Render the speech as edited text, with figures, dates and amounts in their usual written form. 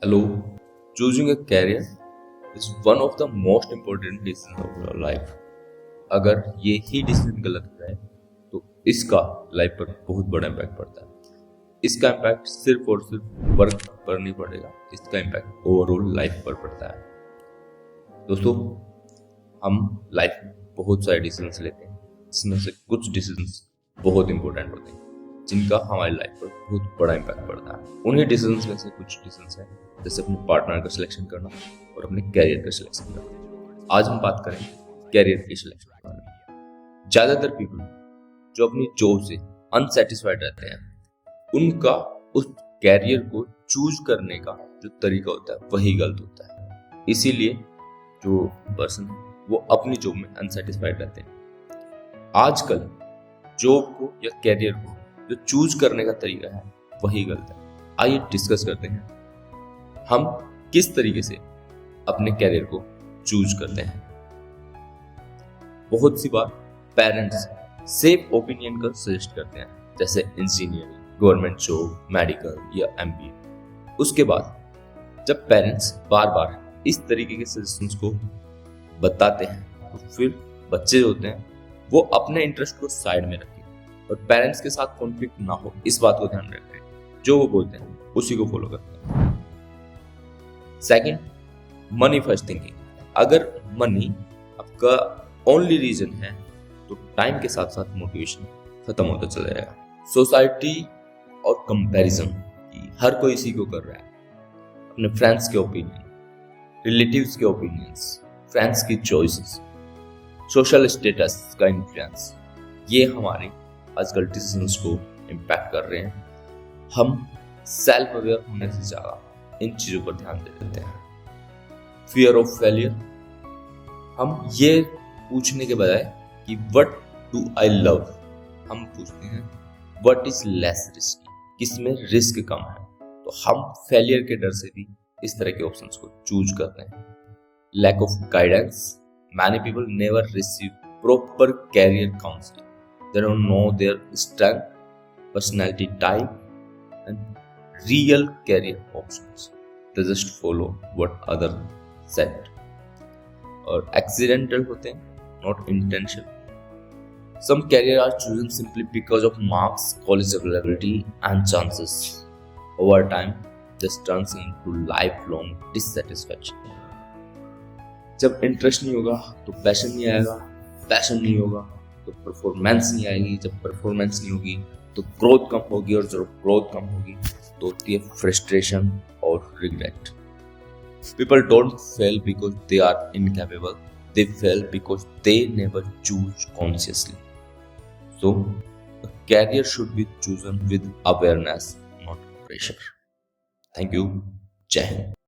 Hello, choosing a career is one of the most important decisions of your life. अगर ये ही decision गलत है तो इसका लाइफ पर बहुत बड़ा इम्पैक्ट पड़ता है। इसका इम्पैक्ट सिर्फ और सिर्फ वर्क पर नहीं पड़ेगा, इसका इम्पैक्ट ओवरऑल लाइफ पर पड़ता है। दोस्तों, हम लाइफ में बहुत सारे डिसीजंस लेते हैं, इसमें से कुछ डिसीजंस बहुत इंपॉर्टेंट होते हैं जिनका हमारी लाइफ पर बहुत बड़ा इम्पैक्ट पड़ता है। उन्हीं डिसीजंस में से कुछ डिसीजंस हैं जैसे अपने पार्टनर का सिलेक्शन करना और अपने कैरियर का सिलेक्शन करना। आज हम बात करें कैरियर के सिलेक्शन के बारे में। ज्यादातर पीपल जो अपनी जॉब से अनसेटिस्फाइड रहते हैं, उनका उस कैरियर को चूज करने का जो तरीका होता है वही गलत होता है। इसीलिए जो पर्सन है वो अपनी जॉब में अनसेटिस्फाइड रहते हैं। आजकल जॉब को या कैरियर को जो चूज करने का तरीका है वही गलत है। आइए डिस्कस करते हैं हम किस तरीके से अपने कैरियर को चूज करते हैं। बहुत सी बार पेरेंट्स सेफ ओपिनियन का सजेस्ट करते हैं, जैसे इंजीनियरिंग, गवर्नमेंट जॉब, मेडिकल या एमबीए। उसके बाद जब पेरेंट्स बार बार इस तरीके के सजेशंस को बताते हैं तो फिर बच्चे जो होते हैं वो अपने इंटरेस्ट को साइड में रखें और पेरेंट्स के साथ कॉन्फ्लिक्ट ना हो इस बात को ध्यान रखें। जो वो बोलते हैं उसी को फॉलो करते हैं। Second, money first thinking. अगर मनी आपका ओनली रीजन है तो टाइम के साथ साथ मोटिवेशन खत्म होता चला जाएगा। सोसाइटी और कंपैरिजन हर कोई इसी को कर रहा है। अपने फ्रेंड्स के ओपिनियन, रिलेटिव्स के ओपिनियंस, फ्रेंड्स की चॉइसेस, सोशल स्टेटस का इन्फ्लुएंस, ये हमारे आजकल डिसीजंस को इम्पैक्ट कर रहे हैं। हम सेल्फ अवेयर होने से ज़्यादा इन चीज़ों पर ध्यान दे देते हैं। फियर ऑफ फेलियर, हम ये पूछने के बजाय कि व्हाट डू आई लव, हम पूछते हैं व्हाट इज लेस रिस्की, किसमें रिस्क कम है। तो हम फेलियर के डर से भी इस तरह के ऑप्शंस को चूज करते हैं। Lack of guidance, many people never receive proper career counselling. They don't know their strength, personality type, and real career options. They just follow what other said. और accidental होते हैं, not intentional. Some career are chosen simply because of marks, college availability, and chances. Over time, this turns into lifelong dissatisfaction. जब interest नहीं होगा तो passion नहीं आएगा, passion नहीं होगा तो परफॉर्मेंस नहीं आएगी, जब परफॉर्मेंस नहीं होगी तो ग्रोथ कम होगी, और जब ग्रोथ कम होगी तो होती है फ्रस्ट्रेशन और regret. People don't fail because they are incapable, they fail because they never choose consciously. So career should be chosen with awareness, not pressure. Thank you. जय हिंद।